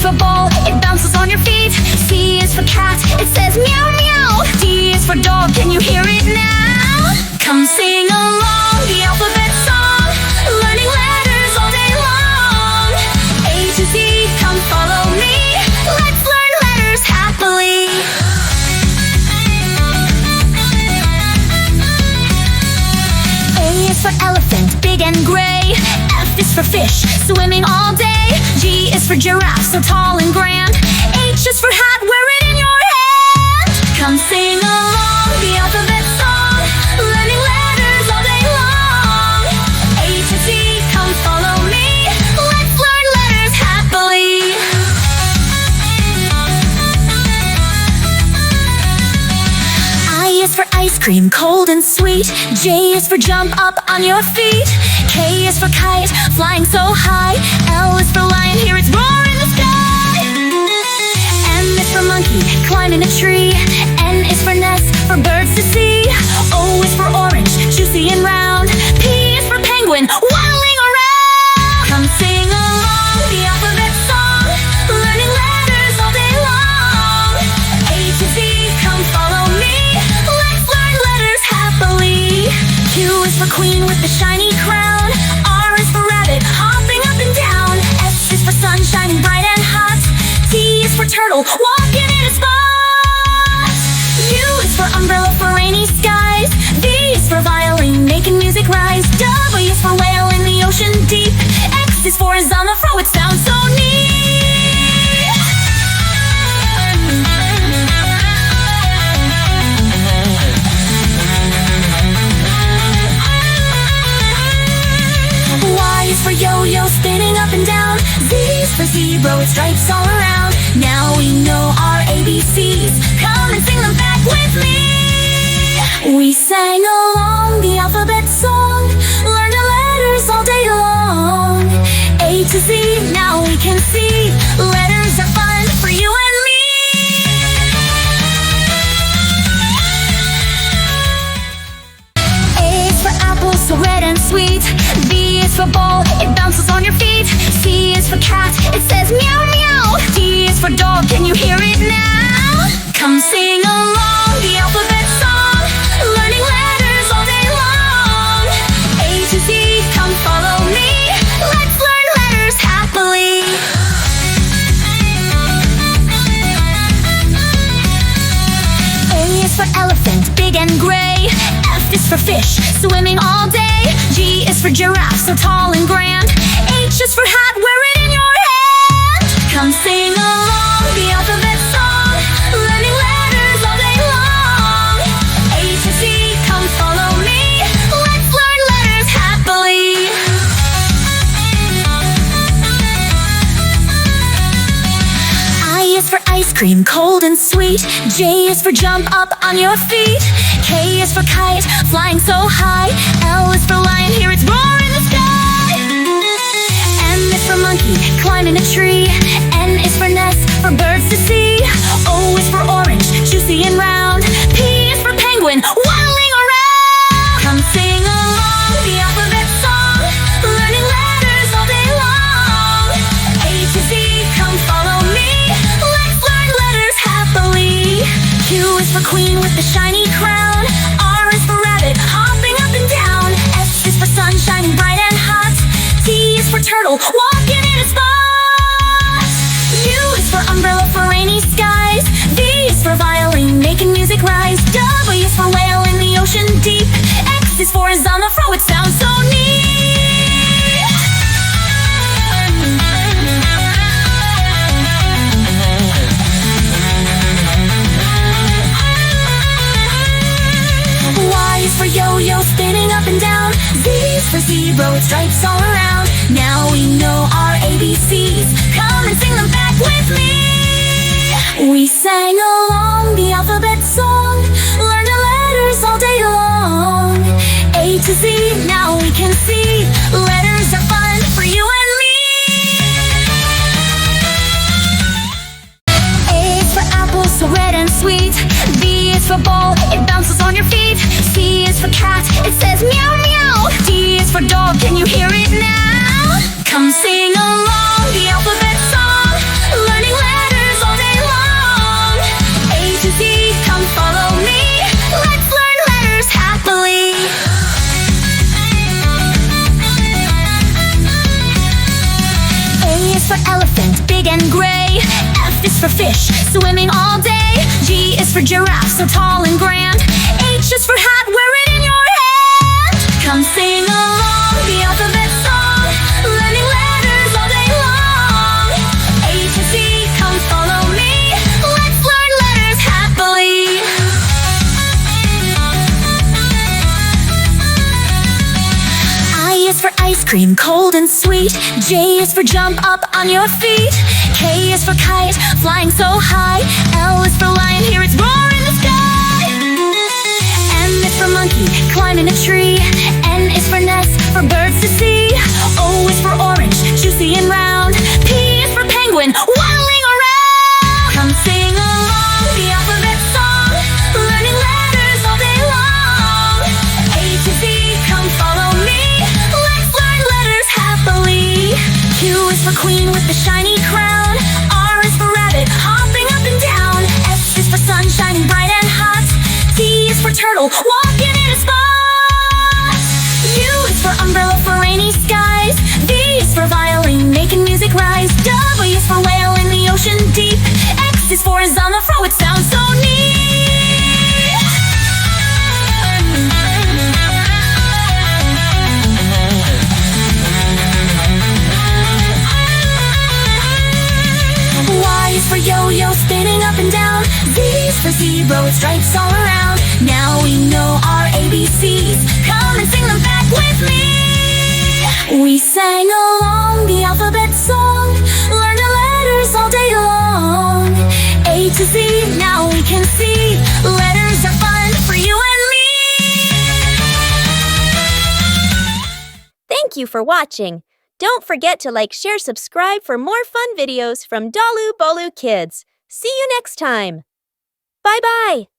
for ball, it bounces on your feet. C is for cat, it says meow meow. D is for dog, can you hear it now? Come sing along the alphabet song, learning letters all day long. A to Z, come follow me, let's learn letters happily. A is for elephant, big and gray. F is for fish, swimming all day. G is for giraffe, so tall and grand. H is for hat, wear it in your hand. Come sing along the alphabet song, learning letters all day long. A to Z, come follow me, let's learn letters happily. I is for ice cream, cold and sweet. J is for jump up on your feet. K is for kite, flying so high. L is for lion, hear its roar in the sky. M is for monkey, climbing a tree. N is for nest, for birds to see. O is for orange, juicy and round. P is for penguin, waddling around. Come sing along the alphabet song, learning letters all day long. A to Z, come follow me, let's learn letters happily. Q is for queen with the shiny crown. R is for rabbit, hopping up and down. S is for sun, shining bright and hot. T is for turtle, walking in a spot. U is for umbrella, for rainy skies. V is for violin, making music rise. W is for whale in the ocean deep. X is for on the throw, it sounds so neat. Y is for yo-yo, spinning up and down. Z is for zebra with stripes all around. Now we know our ABCs, come and sing them back with me. We sang along the alphabet song, learned the letters all day long. A to Z, now we can see, letters are fun for you and me. A is for apple, so red and sweet. B is for ball, it bounces on your feet. C is for cat, it says meow meow. D is for dog, can you hear it now? Come sing along the alphabet song, learning letters all day long. A to Z, come follow me, let's learn letters happily. A is for elephant, big and gray. F is for fish, swimming all day. G is for giraffe, so tall and grand. H is for hat, wear it in your hand. Come sing along the alphabet song, learning letters all day long. A to Z, come follow me, let's learn letters happily. I is for ice cream, cold and sweet. J is for jump up on your feet. K is for kite, flying so high. L is for lion, hear its roar in the sky. M is for monkey, climbing a tree. N is for nest, for birds to see. O is for orange, juicy and round. P is for penguin, waddling around. Come sing along the alphabet song, learning letters all day long. A to Z, come follow me, let's learn letters happily. Q is for queen with the shiny crown. R is for rabbit, hopping up and down. S is for sun, shining bright and hot. T is for turtle, walking in a spot. U is for umbrella, for rainy skies. V is for violin, making music rise. W is for whale in the ocean deep. X is for on the throw, it sounds so neat. Y is for yo-yo, spinning up and down. Z is for zebra with stripes all around. Now we know our ABCs, come and sing them back with me. We sang along the alphabet song, learned the letters all day long. A to Z, now we can see, letters are fun for you and me. A is for apple, so red and sweet. B is for ball, it bounces on your feet. C is for cat, it says meow meow. D is for dog, can you hear it now? Come sing along the alphabet song, learn giraffe, so tall and grand. H is for hat, wear it in your hand. Come sing along the alphabet song, learning letters all day long. A to Z, come follow me. Let's learn letters happily. I is for ice cream, cold and sweet. J is for jump up on your feet. K is for kite, flying so high. L is for lion, hear its roar in the sky. M is for monkey, climbing a tree. N is for nest, for birds to see. O is for orange, juicy and round. P is for penguin, waddling around. Come sing along the alphabet song, learning letters all day long. A to Z, come follow me. Let's learn letters happily. Q is for queen with the shiny crown. R is for rabbit, hopping up and down. S is for sun, shining bright and hot. T is for turtle, walking in a spot. U is for umbrella for rainy skies. V is for violin, making music rise. W is for whale in the ocean deep. X is for is on the fro, it sounds so neat. Y is for yo-yo, spinning up and down. Z is for zebra with stripes all around. Now we know our ABCs. Come and sing them back with me. We sang along the alphabet song, learned the letters all day long. A to Z, now we can see letters are fun for you and me. Thank you for watching. Don't forget to like, share, subscribe for more fun videos from Dalu Bolu Kids. See you next time. Bye-bye.